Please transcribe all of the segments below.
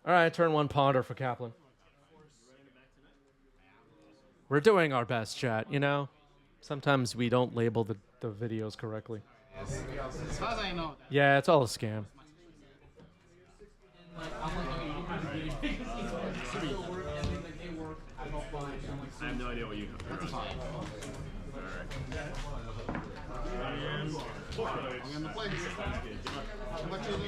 All right, turn one ponder for Kaplan. We're doing our best, chat, you know? Sometimes we don't label the videos correctly. As far as I know. Yeah, it's all a scam. I have no idea what you have. That's fine. I'm gonna play. How much is it?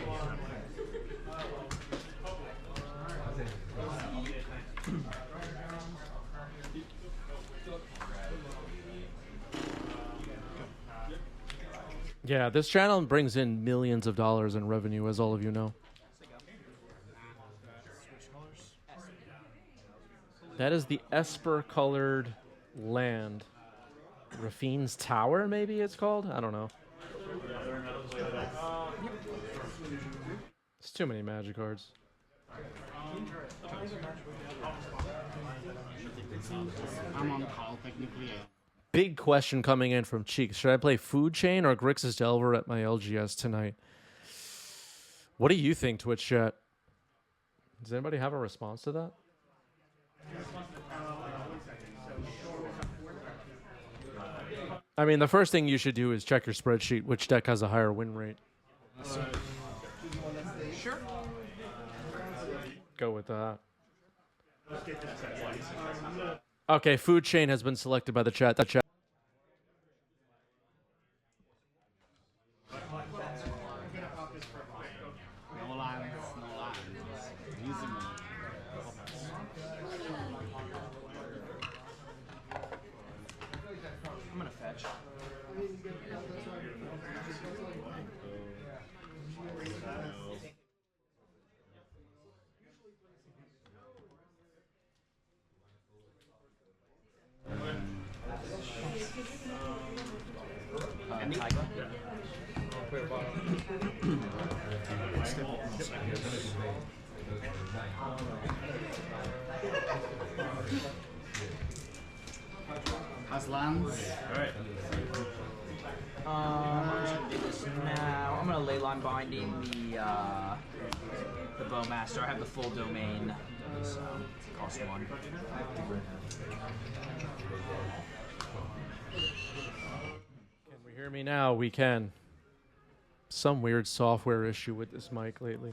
Yeah, this channel brings in millions of dollars in revenue, as all of you know. That is the Esper-colored land. Rafine's Tower, maybe it's called? I don't know. It's too many magic cards. I'm on call, technically. Big question coming in from Cheeks. Should I play Food Chain or Grixis Delver at my LGS tonight? What do you think, Twitch chat? Does anybody have a response to that? I mean, the first thing you should do is check your spreadsheet. Which deck has a higher win rate? Sure. Go with that. Okay, Food Chain has been selected by the chat. The chat. No lines, no lines. Easy money. I'm gonna fetch. Has lands. Alright. Do this now. I'm gonna leyline binding the Bowmaster. I have the full domain, so cost one. Can we hear me now? We can. Some weird software issue with this mic lately.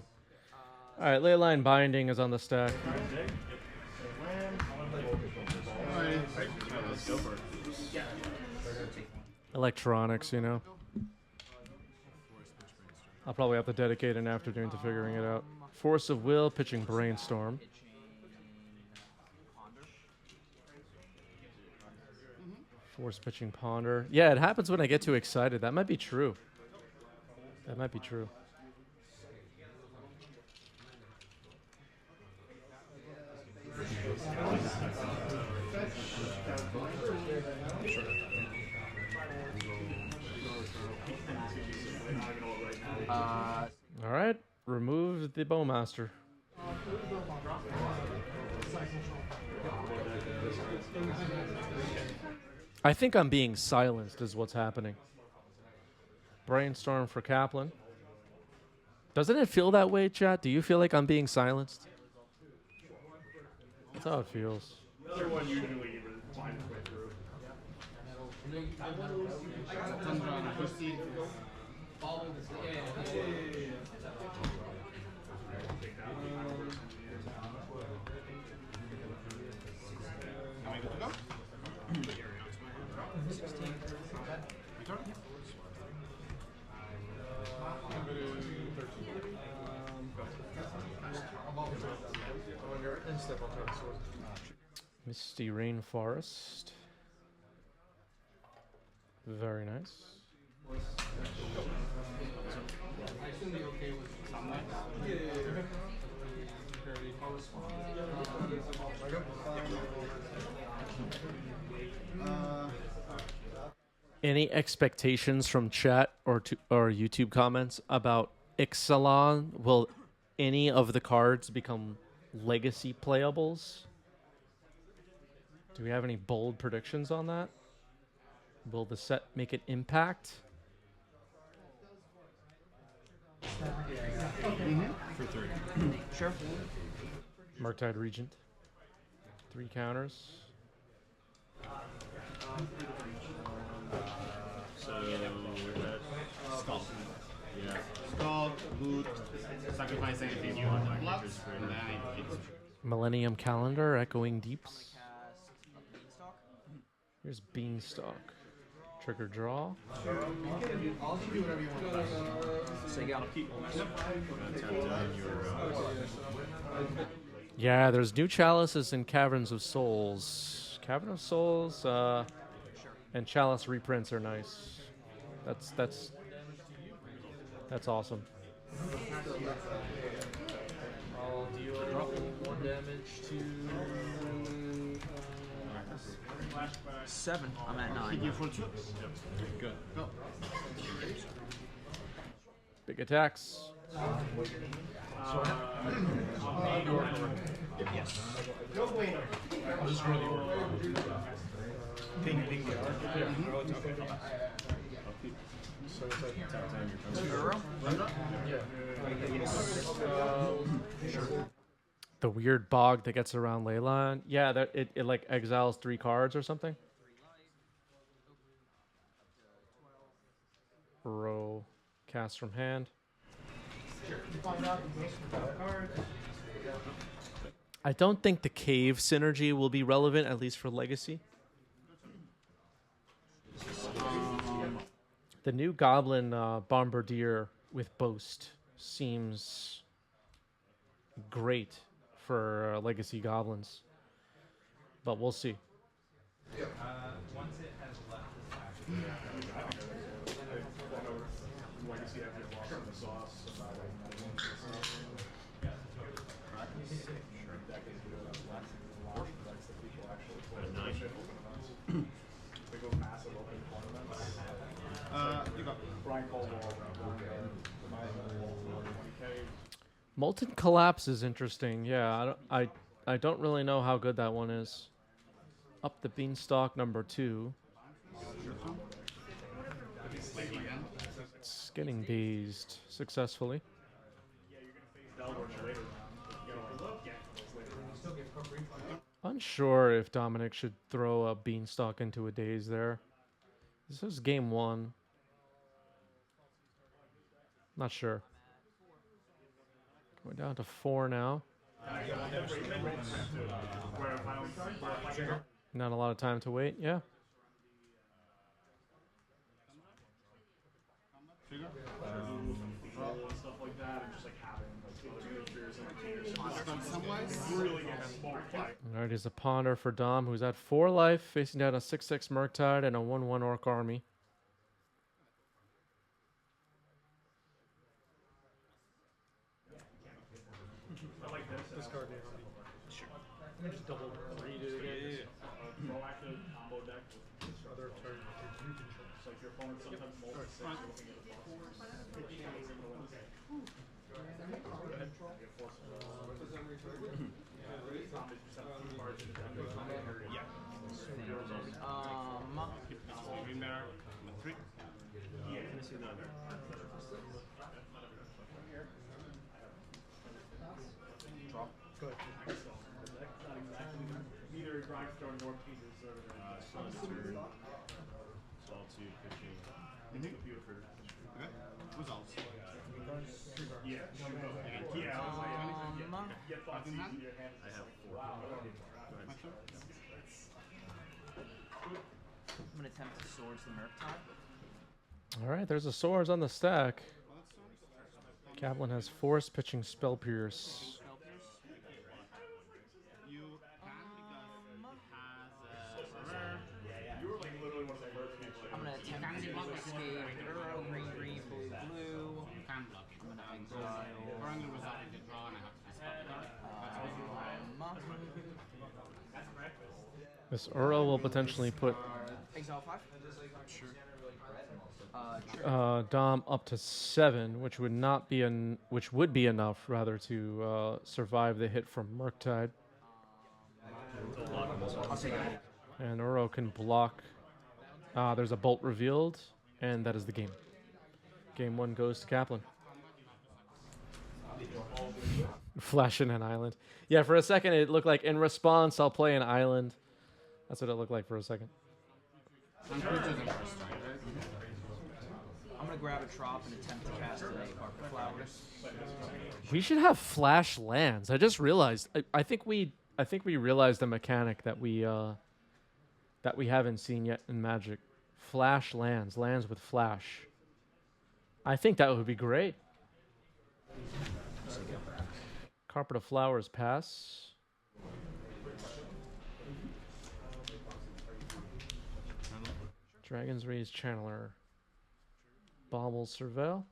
All right, Leyline Binding is on the stack. Let's go for it. Electronics, you know. I'll probably have to dedicate an afternoon to figuring it out. Force of Will, pitching Brainstorm. Force pitching Ponder. Yeah, it happens when I get too excited. That might be true. That might be true. All right, remove the Bowmaster. I think I'm being silenced is what's happening. Brainstorm for Kaplan. Doesn't it feel that way, chat? Do you feel like I'm being silenced? That's how it feels. The other one usually finds its way through. Misty Rainforest. Very nice. Any expectations from chat or YouTube comments about Ixalan? Will any of the cards become legacy playables? Do we have any bold predictions on that? Will the set make an impact? For 30. Sure. Murktide Regent. 3 counters. So we're at Skull. yeah. Skull, boot, sacrifice anything you want. Blocks, and then it's Millennium Calendar, Echoing Deeps. Cast a Beanstalk. Here's Beanstalk. Trigger draw. So you got Yeah, there's new chalices in Caverns of Souls. Cavern of Souls and chalice reprints are nice. That's awesome. I'll deal 1 damage to 7. I'm at 9. you for 2. Good. Go. big attacks. Yes. The weird bog that gets around Leyline. Yeah, that it like exiles 3 cards or something. Row cast from hand. I don't think the cave synergy will be relevant, at least for Legacy. The new Goblin Bombardier with Boast seems great for Legacy Goblins, but we'll see. You got Molten Collapse is interesting. Yeah, I don't really know how good that one is. Up the Beanstalk number 2. It's getting dazed successfully. Unsure if Dominic should throw a Beanstalk into a daze there. This is game 1. Not sure. Going down to 4 now. Not a lot of time to wait. Yeah. Alright, he's a ponder for Dom, who's at 4 life, facing down a 6/6 Murktide and a 1/1 Orc army. I like this card. Sure. Let me just double read it again. Proactive combo deck with other turn. It's like your opponent sometimes multi-six looking at the neither Grindstone nor Peter's Solitude, pitching. computer for Okay. Results. yeah. Yeah, I was like, get thoughts in hand? into your hand. I have 4. I'm gonna attempt to swords the Murktide. Alright, there's a swords on the stack. Kaplan has Force pitching Spell Pierce. You I'm gonna attempt to escape Euro, green, blue, blue. You can block it. I'm gonna exile. Or I'm going to result in the draw and I have to discard it. This Uro will potentially put Exile 5. Sure. Dom up to 7, which would not be which would be enough rather to survive the hit from Murktide. I'll take it. And Uro can block. There's a bolt revealed, and that is the game. Game 1 goes to Kaplan. Flashing an island. Yeah, for a second it looked like in response I'll play an island. That's what it looked like for a second. And creatures in first strike, right? I'm gonna grab a trop and attempt to cast a Carpet Flowers. We should have flash lands. I just realized. I think we realized a mechanic that we haven't seen yet in Magic. Flash lands, lands with flash. I think that would be great. Carpet of Flowers pass. Dragon's Rage Channeler. Bauble Surveil.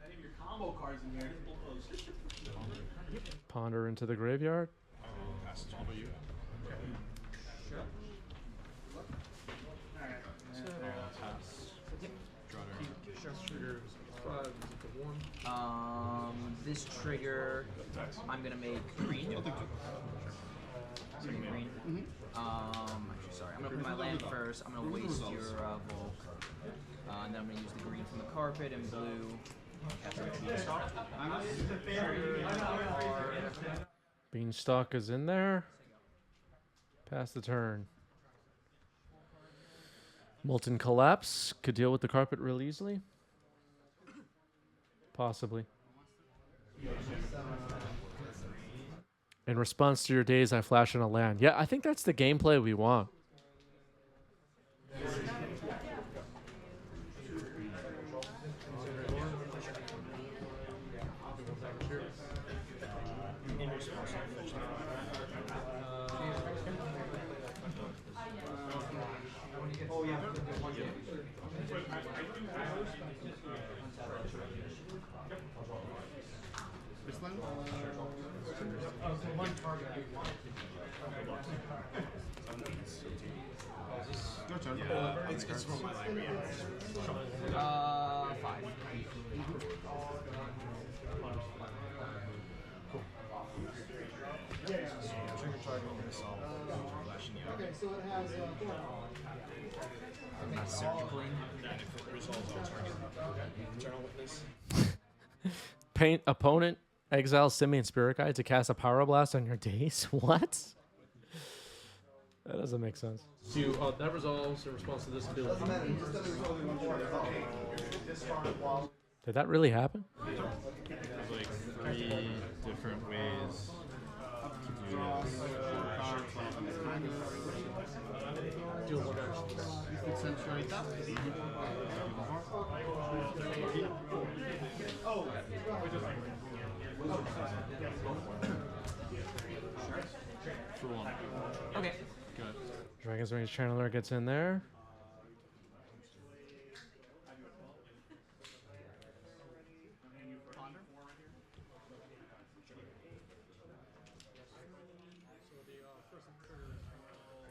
Any of your combo cards in here. Ponder into the graveyard. How about you? This trigger, I'm gonna make green. Green. Actually, sorry, I'm gonna put my land first. I'm gonna waste your Volk, and then I'm gonna use the green from the carpet and blue. Beanstalk is in there. Pass the turn. Molten Collapse could deal with the carpet real easily. Possibly. In response to your days, I flash in a land. Yeah, I think that's the gameplay we want. This one? Your turn. It's from my library. 5. Okay, so it has Surgically. And if it resolves, I'll target Eternal Witness. Paint opponent, exile Simian Spirit Guide to cast a Power Blast on your days? What? That doesn't make sense. So that resolves in response to this ability. Did that really happen? There's like 3 different ways to do this. Accentuate that. For 1. Okay. Good. Dragon's Rage Channeler gets in there.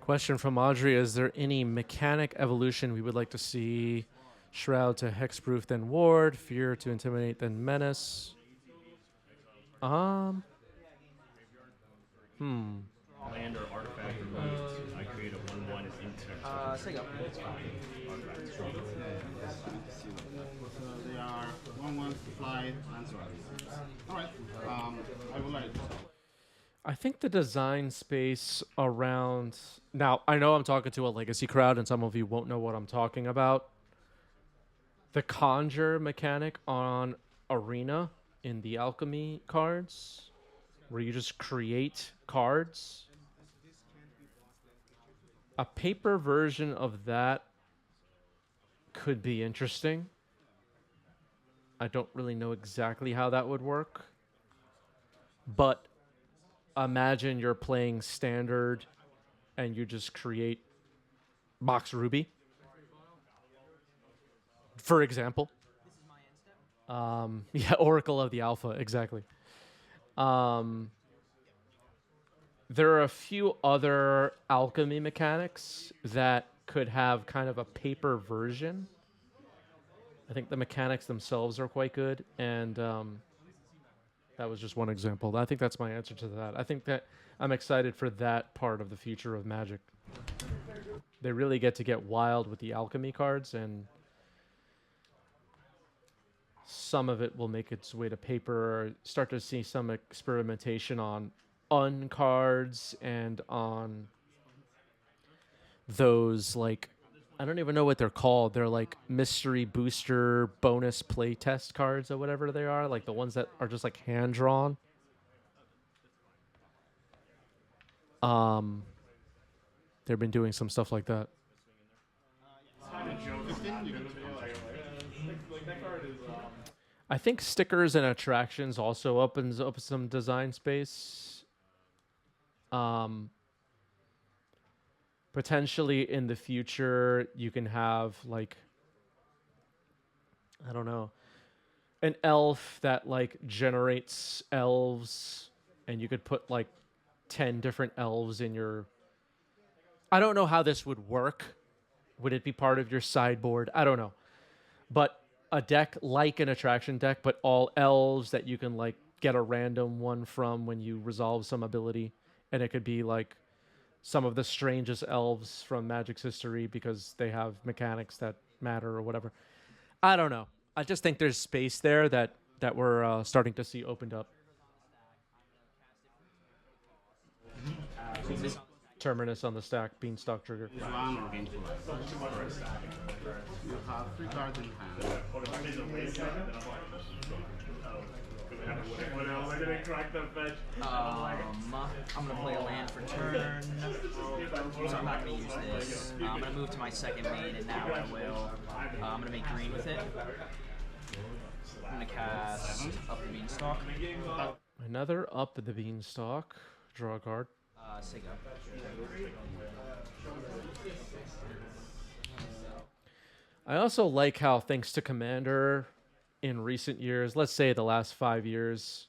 Question from Audrey: is there any mechanic evolution we would like to see? Shroud to hexproof, then ward. Fear to intimidate, then menace. Land or artifact removed. I create a 1/1 insect. Say go. They are 1/1 fly and so on. Alright. I would like. I think the design space around... Now, I know I'm talking to a legacy crowd, and some of you won't know what I'm talking about. The conjure mechanic on Arena in the alchemy cards, where you just create cards. A paper version of that could be interesting. I don't really know exactly how that would work. But imagine you're playing standard and you just create Mox Ruby, for example. Yeah, Oracle of the Alpha, exactly. There are a few other alchemy mechanics that could have kind of a paper version. I think the mechanics themselves are quite good, and that was just one example. I think that's my answer to that. I think that I'm excited for that part of the future of Magic. They really get to get wild with the alchemy cards, and some of it will make its way to paper. Start to see some experimentation on uncards and on those, like, I don't even know what they're called. They're like mystery booster bonus playtest cards or whatever they are, like the ones that are just like hand drawn. They've been doing some stuff like that. I think stickers and attractions also opens up some design space. Potentially in the future, you can have like, I don't know, an elf that like generates elves, and you could put like 10 different elves in your. I don't know how this would work. Would it be part of your sideboard? I don't know. But a deck like an attraction deck, but all elves that you can like get a random one from when you resolve some ability. And it could be like some of the strangest elves from Magic's history because they have mechanics that matter or whatever. I don't know. I just think there's space there that we're starting to see opened up. Terminus on the stack, Beanstalk trigger. Ixalan or Beanstalk. You have 3 cards in hand. I'm gonna play a land for turn, so I'm not gonna use this. I'm gonna move to my second main, and now I will. I'm gonna make green with it. I'm gonna cast up the Beanstalk. Another up the Beanstalk. Draw a card. Sego. I also like how, thanks to Commander, in recent years, let's say the last 5 years,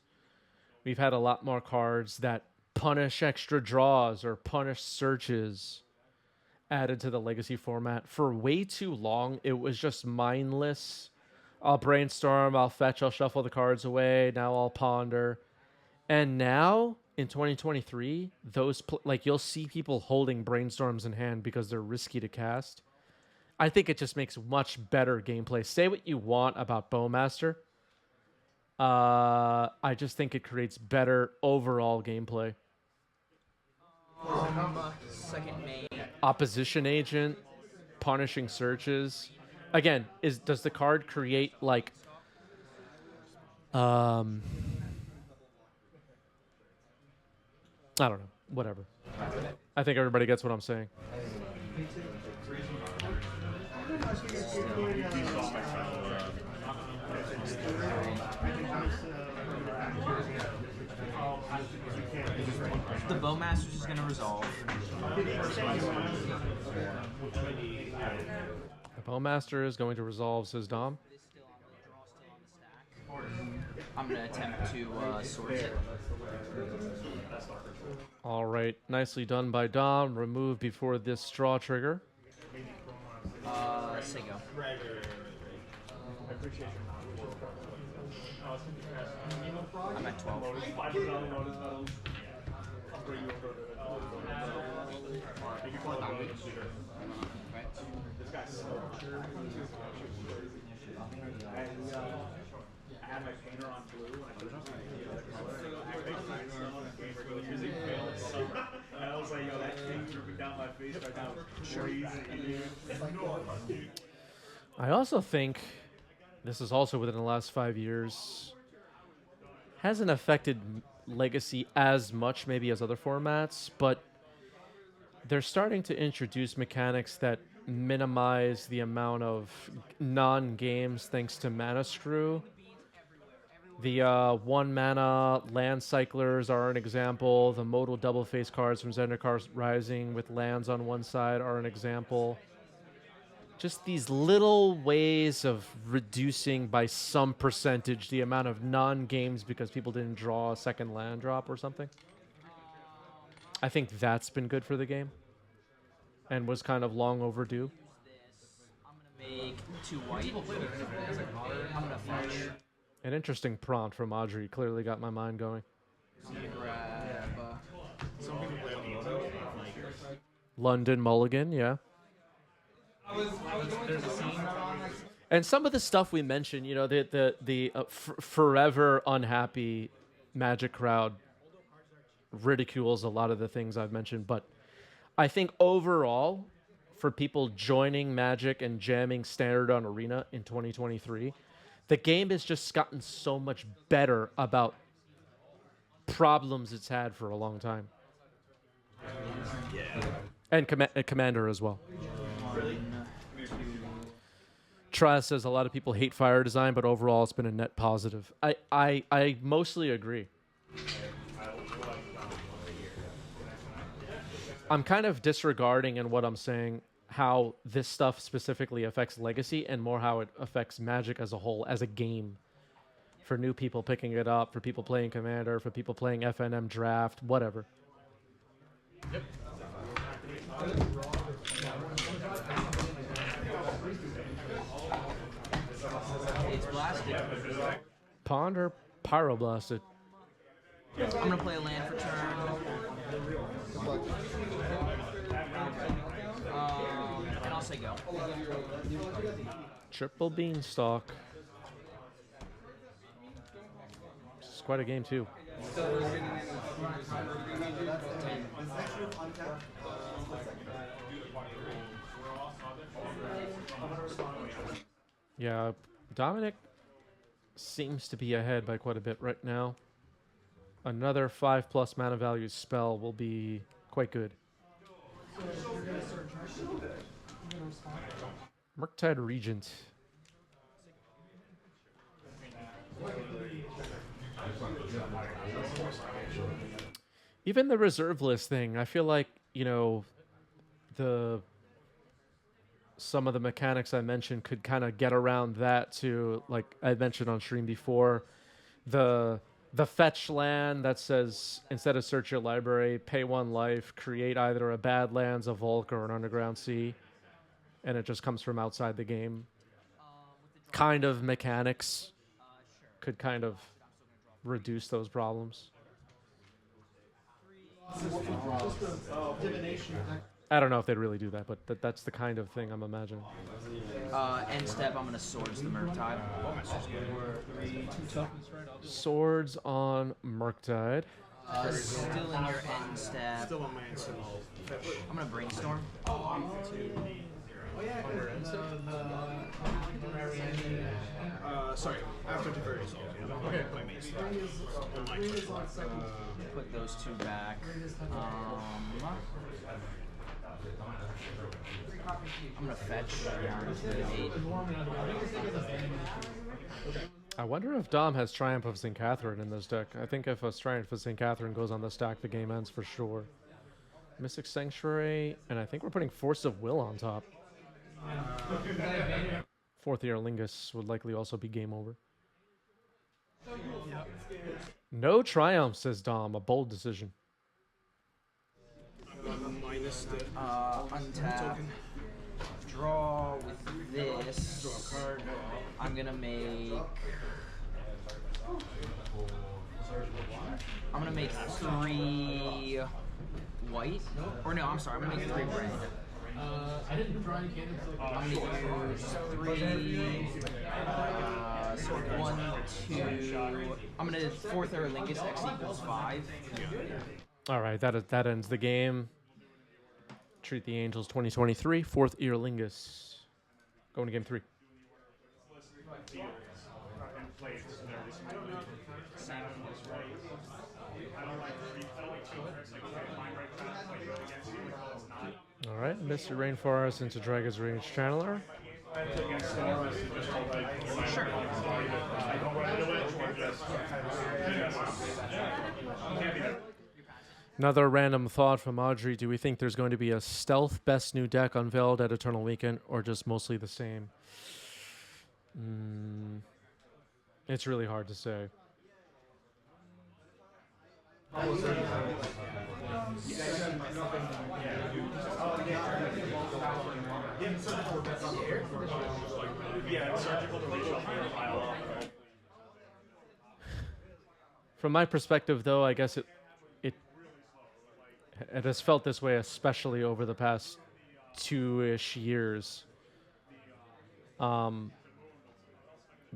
we've had a lot more cards that punish extra draws or punish searches added to the Legacy format. For way too long, it was just mindless. I'll brainstorm, I'll fetch, I'll shuffle the cards away, now I'll ponder. And now, in 2023, those like you'll see people holding brainstorms in hand because they're risky to cast. I think it just makes much better gameplay. Say what you want about Bowmaster. I just think it creates better overall gameplay. Second main. Opposition agent, punishing searches. Again, does the card create like I don't know. Whatever. I think everybody gets what I'm saying. The Bowmaster's is gonna resolve. The Bowmaster is going to resolve, says Dom. I'm gonna attempt to sort it. All right, nicely done by Dom. Remove before this draw trigger. Sego. I'm at 12. I had my painter on blue, and I put it on and I was like, yo, that thing dripping down my face right now is crazy, dude. I also think this is also within the last 5 years. Hasn't affected Legacy as much maybe as other formats, but they're starting to introduce mechanics that minimize the amount of non-games thanks to Mana Screw. The 1 mana land cyclers are an example. The modal double face cards from Zendikar Rising with lands on one side are an example. Just these little ways of reducing by some percentage the amount of non-games because people didn't draw a second land drop or something. I think that's been good for the game and was kind of long overdue. I'm gonna make 2 white. I'm gonna fetch. An interesting prompt from Audrey. Clearly got my mind going. I'm gonna grab. London Mulligan, yeah. There's a scene. And some of the stuff we mentioned, you know, the forever unhappy Magic crowd ridicules a lot of the things I've mentioned, but I think overall, for people joining Magic and jamming Standard on Arena in 2023, the game has just gotten so much better about problems it's had for a long time. And Commander as well. Travis says a lot of people hate fire design, but overall it's been a net positive. I mostly agree. I'm kind of disregarding in what I'm saying how this stuff specifically affects Legacy and more how it affects Magic as a whole, as a game. For new people picking it up, for people playing Commander, for people playing FNM Draft, whatever. Yep. It's blasted. Pond or Pyroblasted? I'm gonna play a land for turn. And I'll say go. Triple Beanstalk. This is quite a game, too. Yeah, Dominic seems to be ahead by quite a bit right now. Another 5+ mana value spell will be quite good. Murktide Regent. Even the reserve list thing, I feel like, you know, some of the mechanics I mentioned could kind of get around that too. Like I mentioned on stream before, the fetch land that says instead of search your library, pay 1 life, create either a Badlands, a Volk, or an Underground Sea, and it just comes from outside the game. Kind of mechanics could kind of reduce those problems. I don't know if they'd really do that, but that's the kind of thing I'm imagining. End step, I'm gonna Swords the Murktide. Swords on Murktide. Still in your end step. Still on my end step. I'm gonna Brainstorm. Sorry, after Tiberius. Okay. My main step. Put those 2 back. I'm gonna fetch down to 8. I wonder if Dom has Triumph of St. Catherine in this deck. I think if a Triumph of St. Catherine goes on the stack, the game ends for sure. Mystic Sanctuary, and I think we're putting Force of Will on top. 4th Year Lingus would likely also be game over. No Triumph, says Dom. A bold decision. Untap. Draw with this. Draw a card. I'm gonna make. I'm gonna make 3 white. Or no, I'm sorry. I'm gonna make 3 red. I didn't draw any cannons. I'm gonna use 3. So 1, 2. I'm gonna 4th Year Lingus. X equals 5. All right, that ends the game. Treat the Angels 2023, 4th Year Lingus. Going to game 3. All right, Mr. Rainforest into Dragon's Rage Channeler. Sure. Another random thought from Audrey. Do we think there's going to be a stealth best new deck unveiled at Eternal Weekend or just mostly the same? It's really hard to say. From my perspective, though, I guess it has felt this way, especially over the past 2-ish years.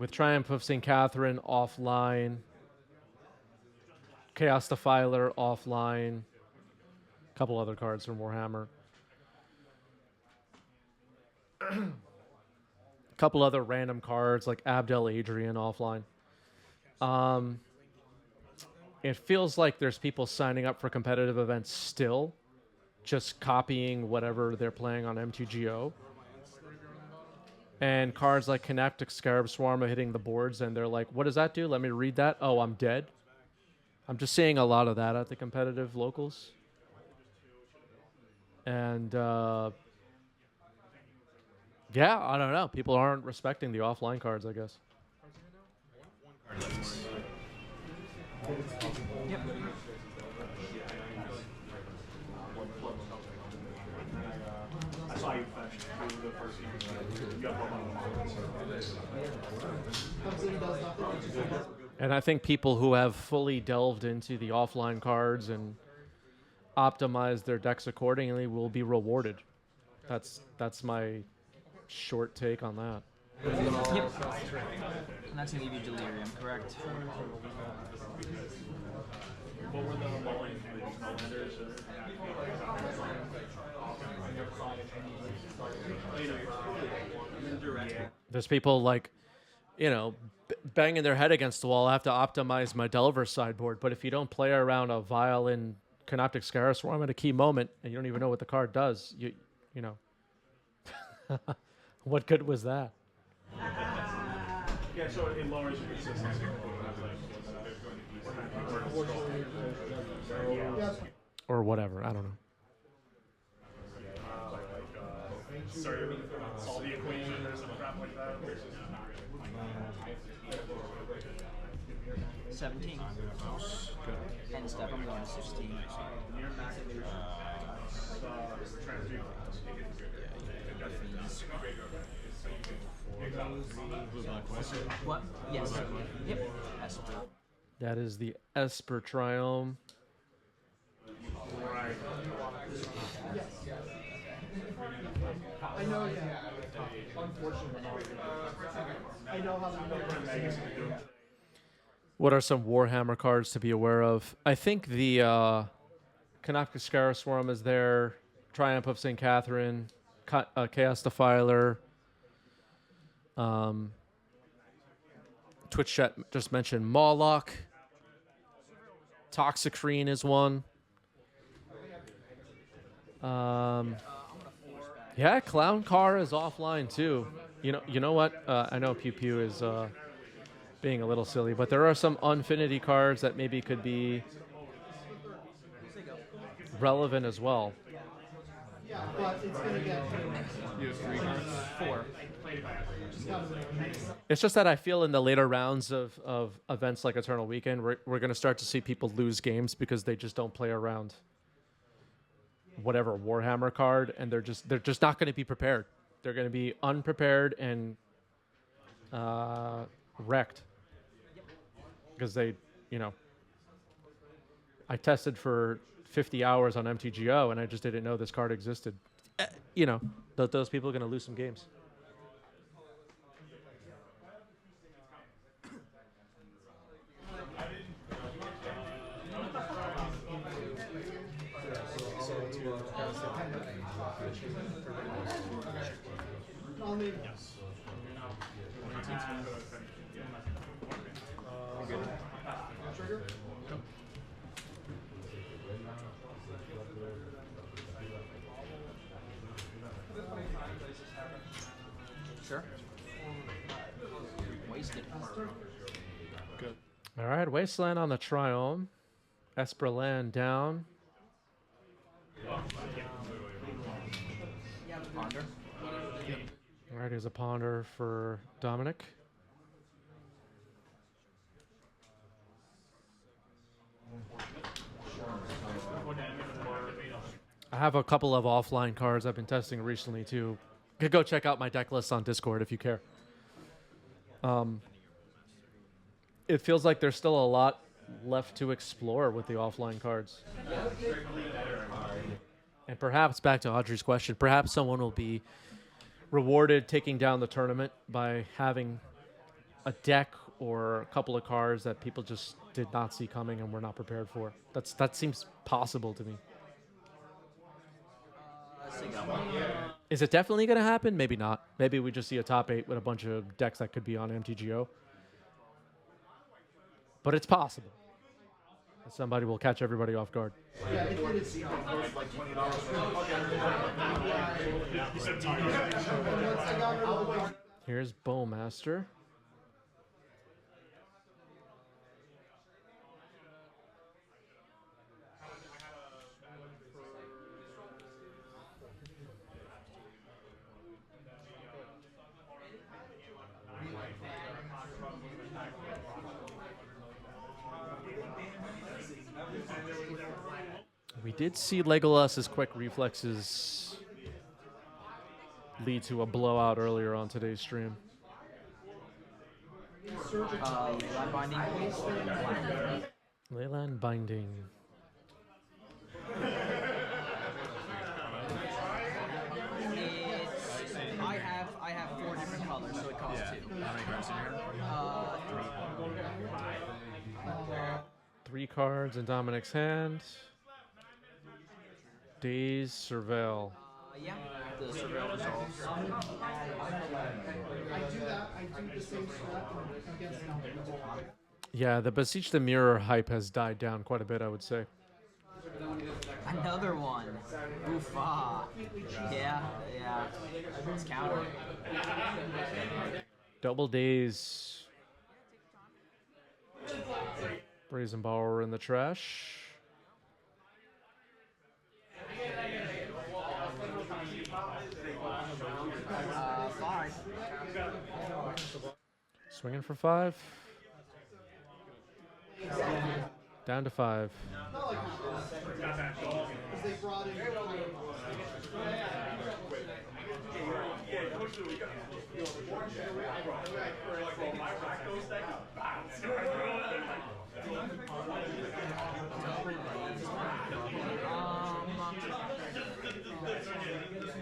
with Triumph of St. Catherine offline, Chaos Defiler offline, a couple other cards from Warhammer. A couple other random cards like Abdel Adrian offline. It feels like there's people signing up for competitive events still, just copying whatever they're playing on MTGO. And cards like Kinetic Scarab Swarm are hitting the boards, and they're like, what does that do? Let me read that. Oh, I'm dead. I'm just seeing a lot of that at the competitive locals. And, yeah, I don't know. People aren't respecting the offline cards, I guess. Yep. I saw you fetch the first game. You got one. And I think people who have fully delved into the offline cards and optimized their decks accordingly will be rewarded. That's my short take on that. Yep. And that's going to give you Delirium, correct? What were the bowling commanders? There's people like, banging their head against the wall. I have to optimize my Delver sideboard. But if you don't play around a Violin Canoptic Scarab Swarm at a key moment and you don't even know what the card does, you know. What good was that? Yeah, so it lowers your consistency. Or whatever. I don't know. Solve the equation or some crap like that. 17. End step, I'm going to 16. What? Yes. Yep. Esper. That is the Esper Triome. Right. I know that. Unfortunately, I know how to. What are some Warhammer cards to be aware of? I think the Canoptic Scarab Swarm is there. Triumph of St. Catherine. Chaos Defiler. Twitch chat just mentioned Moloch. Toxicrene is one. Yeah, Clown Car is offline too. You know what? I know Pew Pew is being a little silly, but there are some Unfinity cards that maybe could be relevant as well. Yeah, but it's going to get. You have 3 cards? 4. It's just that I feel in the later rounds of events like Eternal Weekend, we're going to start to see people lose games because they just don't play around whatever Warhammer card, and they're just not going to be prepared. They're going to be unprepared and wrecked because they, I tested for 50 hours on MTGO and I just didn't know this card existed. Those people are going to lose some games. Yes. Trigger? Sure. Wasted. Good. All right, Wasteland on the Triome. Esperland down. Ponder. All right, here's a Ponder for Dominic. I have a couple of offline cards I've been testing recently too. You could go check out my deck list on Discord if you care. It feels like there's still a lot left to explore with the offline cards. And perhaps, back to Audrey's question, perhaps someone will be rewarded taking down the tournament by having a deck or a couple of cards that people just did not see coming and were not prepared for. That seems possible to me. Is it definitely going to happen? Maybe not. Maybe we just see a top 8 with a bunch of decks that could be on MTGO. But it's possible. Somebody will catch everybody off guard. Yeah, it did its Here's Bowmaster. We did see Legolas's quick reflexes lead to a blowout earlier on today's stream. Leyline Binding, please. Leyline Binding. I have 4 different colors, so it costs 2. How many cards in here? 3 cards in Dominic's hand. Daze, Surveil. Yeah, the Surveil resolves. I do that. I do the same strat against Malcolm. Yeah, the Beseech the Mirror hype has died down quite a bit, I would say. Another one. Oofa. Yeah. It's counter. Double Daze. Brazen Borrower in the trash. Five. Swinging for 5. Down to 5. Because they brought in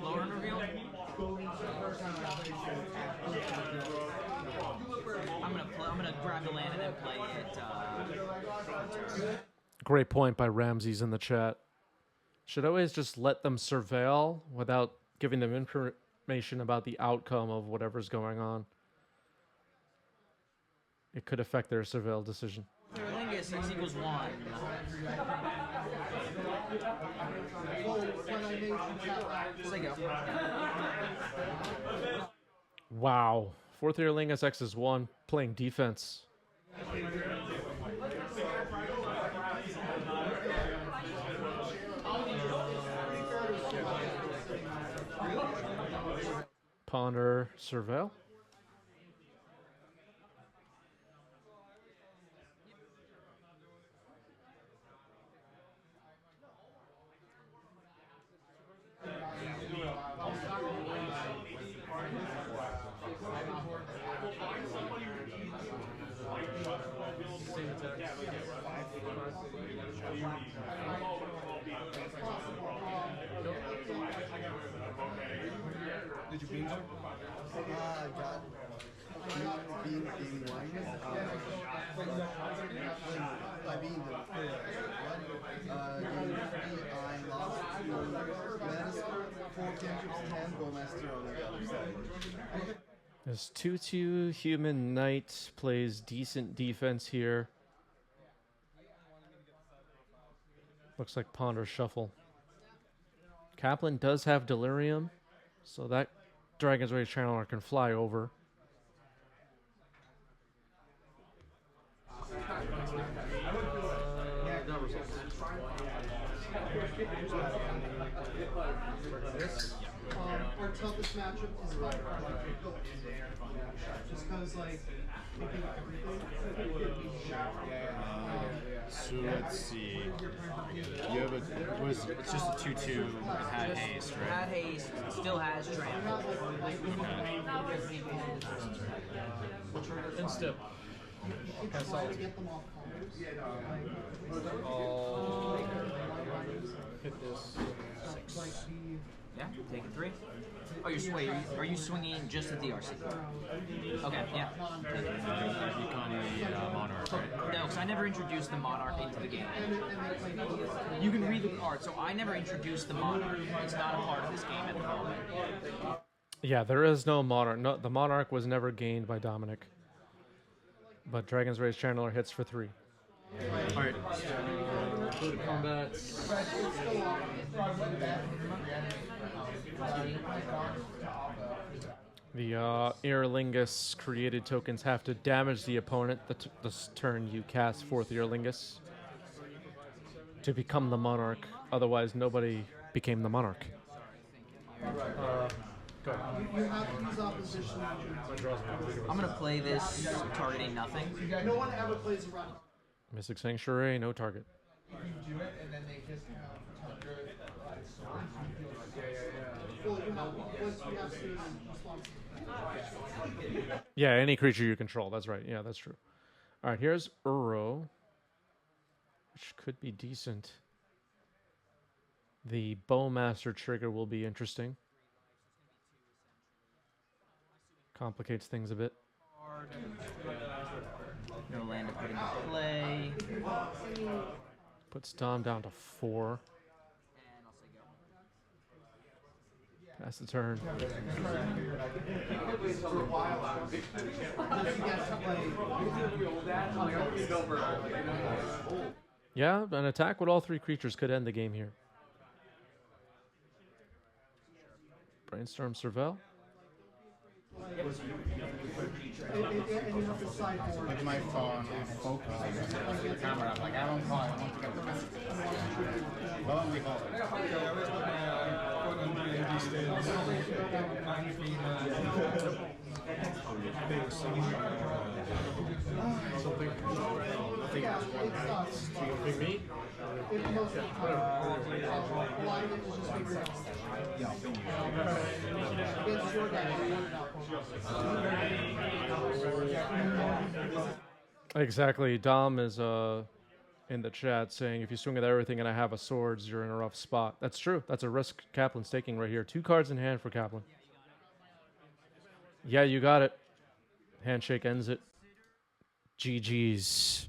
Lauren reveal. I'm gonna grab the land and then play it. Great point by Ramses in the chat. Should always just let them surveil without giving them information about the outcome of whatever's going on. It could affect their surveil decision. I think it's 6 equals 1. Just like go. Wow. Fourth Year Lingus X is 1, playing defense. Ponder, Surveil. Did you bean? I got bean wine. I bean the I lost to Lannister, 4 cantrips in hand, Bowmaster on the other side. This 2/2 Human Knight plays decent defense here. Looks like Ponder Shuffle. Kaplan does have Delirium, so that Dragon's Rage Channeler can fly over. Our toughest matchup is by just because, like, looking at everything. So let's see. You have it's just a 2/2. It had haste, right? Had haste, still has trample. Instep. Try to get them off corners. Hit this. Like the Yeah, take a 3. Oh, you're wait, are you swinging just the DRC? Okay, yeah. Take it. Become the monarch, right? No, because I never introduced the Monarch into the game. You can read the card, so I never introduced the Monarch. It's not a part of this game at the moment. Yeah, there is no Monarch. No, the Monarch was never gained by Dominic. But Dragon's Rage Channeler hits for 3. Alright, so go to combat. The Earlingus created tokens have to damage the opponent this turn you cast 4th Earlingus to become the Monarch. Otherwise, nobody became the Monarch. You have to use opposition. I'm going to play this targeting nothing. No one ever plays around. Mystic Sanctuary, no target. You do it, and then they just target Well, you have once you have to respond. Yeah, any creature you control. That's right. Yeah, that's true. All right, here's Uro, which could be decent. The Bowmaster trigger will be interesting. Complicates things a bit. No land to put into play. Puts Dom down to 4. Pass the turn. Yeah, an attack with all 3 creatures could end the game here. Brainstorm Cervelle. Like my phone, focus on the camera. Like I don't call, I want to get the message. Lo and behold. Exactly. Dom is in the chat saying if you swing at everything and I have a swords, you're in a rough spot. That's true. That's a risk Kaplan's taking right here. 2 cards in hand for Kaplan. Yeah, you got it. Handshake ends it. GG's.